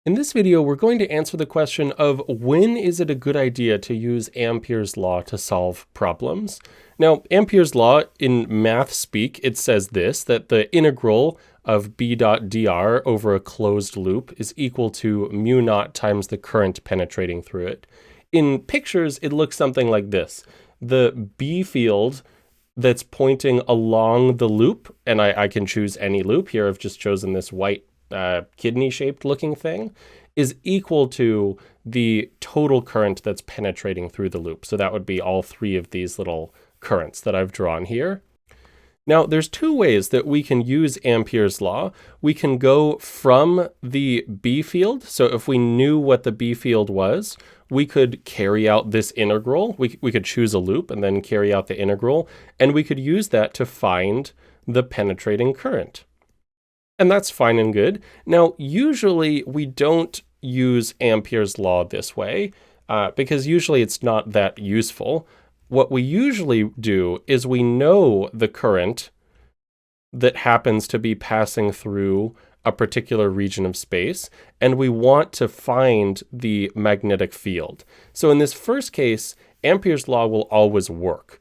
In this video, we're going to answer the question of when is it a good idea to use Ampere's law to solve problems? Now, Ampere's law in math speak, it says this, that the integral of b dot dr over a closed loop is equal to mu naught times the current penetrating through it. In pictures, it looks something like this. The B field that's pointing along the loop, and I can choose any loop. Here I've just chosen this white kidney-shaped looking thing, is equal to the total current that's penetrating through the loop. So that would be all three of these little currents that I've drawn here. Now, there's two ways that we can use Ampere's law. We can go from the B field. So if we knew what the B field was, we could carry out this integral. We could choose a loop and then carry out the integral, and we could use that to find the penetrating current. And that's fine and good. Now, usually we don't use Ampere's law this way because usually it's not that useful. What we usually do is we know the current that happens to be passing through a particular region of space, and we want to find the magnetic field. So in this first case, Ampere's law will always work.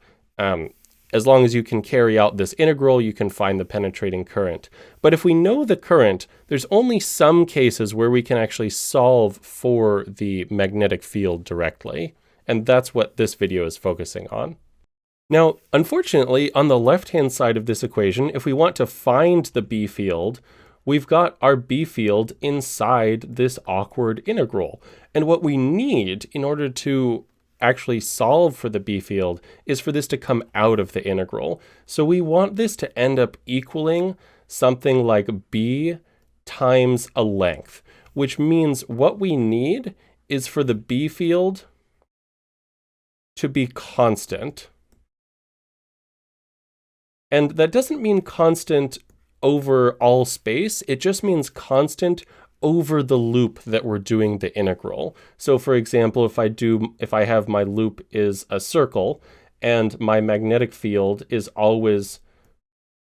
As long as you can carry out this integral, you can find the penetrating current. But if we know the current, there's only some cases where we can actually solve for the magnetic field directly. And that's what this video is focusing on. Now, unfortunately, on the left-hand side of this equation, if we want to find the B field, we've got our B field inside this awkward integral. And what we need in order to actually solve for the B field is for this to come out of the integral. So we want this to end up equaling something like B times a length, which means what we need is for the B field to be constant. And that doesn't mean constant over all space, it just means constant over the loop that we're doing the integral. So for example, if I have my loop is a circle and my magnetic field is always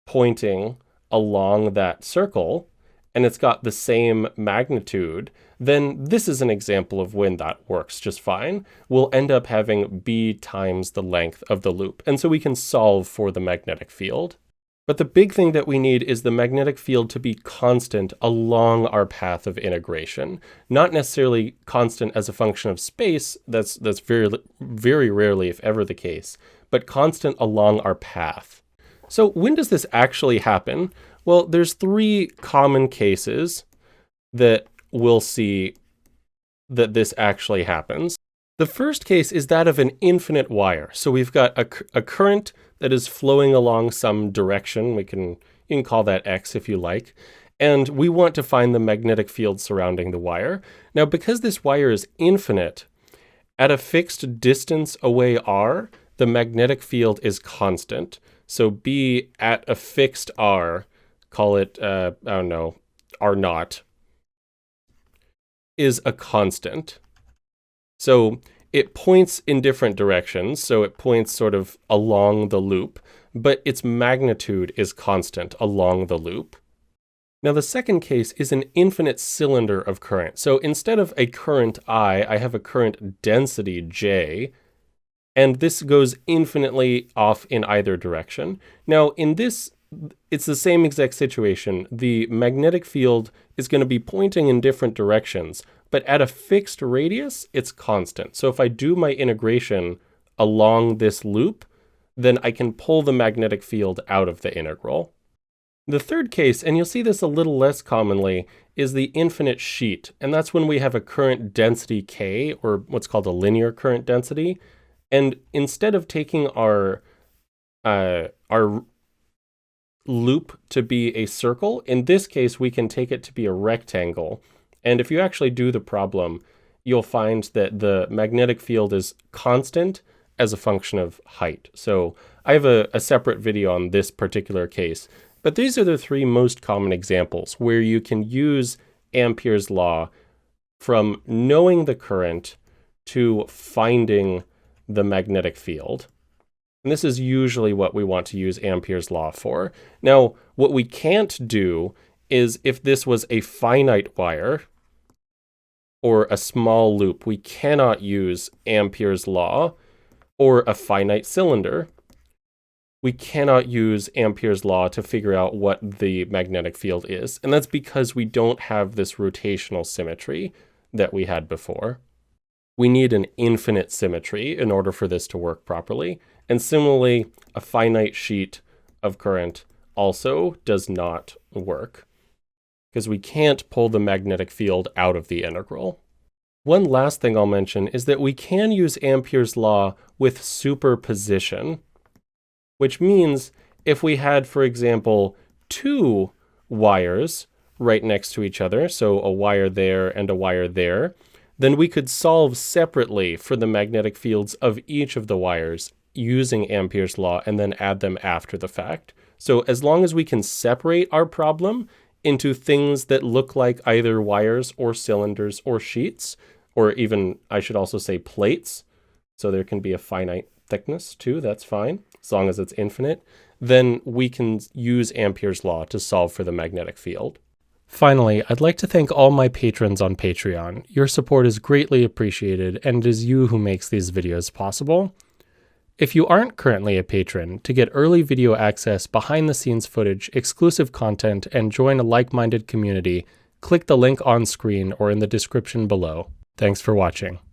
pointing along that circle and it's got the same magnitude, then this is an example of when that works just fine. We'll end up having B times the length of the loop. And so we can solve for the magnetic field. But the big thing that we need is the magnetic field to be constant along our path of integration. Not necessarily constant as a function of space, that's very, very rarely, if ever, the case, but constant along our path. So when does this actually happen? Well, there's three common cases that we'll see that this actually happens. The first case is that of an infinite wire. So we've got a current that is flowing along some direction. You can call that X if you like. And we want to find the magnetic field surrounding the wire. Now, because this wire is infinite, at a fixed distance away r, the magnetic field is constant. So B at a fixed r, call it, I don't know, r naught, is a constant. So it points in different directions, so it points sort of along the loop, but its magnitude is constant along the loop. Now the second case is an infinite cylinder of current. So instead of a current I have a current density J, and this goes infinitely off in either direction. Now in this, it's the same exact situation. The magnetic field is going to be pointing in different directions, but at a fixed radius, it's constant. So if I do my integration along this loop, then I can pull the magnetic field out of the integral. The third case, and you'll see this a little less commonly, is the infinite sheet. And that's when we have a current density K, or what's called a linear current density. And instead of taking our loop to be a circle, in this case, we can take it to be a rectangle. And if you actually do the problem, you'll find that the magnetic field is constant as a function of height. So I have a separate video on this particular case, but these are the three most common examples where you can use Ampere's law from knowing the current to finding the magnetic field. And this is usually what we want to use Ampere's law for. Now, what we can't do is if this was a finite wire, or a small loop, we cannot use Ampere's law, or a finite cylinder, we cannot use Ampere's law to figure out what the magnetic field is. And that's because we don't have this rotational symmetry that we had before. We need an infinite symmetry in order for this to work properly. And similarly, a finite sheet of current also does not work because we can't pull the magnetic field out of the integral. One last thing I'll mention is that we can use Ampere's law with superposition, which means if we had, for example, two wires right next to each other, so a wire there and a wire there, then we could solve separately for the magnetic fields of each of the wires using Ampere's law and then add them after the fact. So as long as we can separate our problem into things that look like either wires or cylinders or sheets, or even, I should also say, plates, so there can be a finite thickness too, that's fine, as long as it's infinite, then we can use Ampere's law to solve for the magnetic field. Finally, I'd like to thank all my patrons on Patreon. Your support is greatly appreciated, and it is you who makes these videos possible. If you aren't currently a patron, to get early video access, behind-the-scenes footage, exclusive content, and join a like-minded community, click the link on screen or in the description below. Thanks for watching.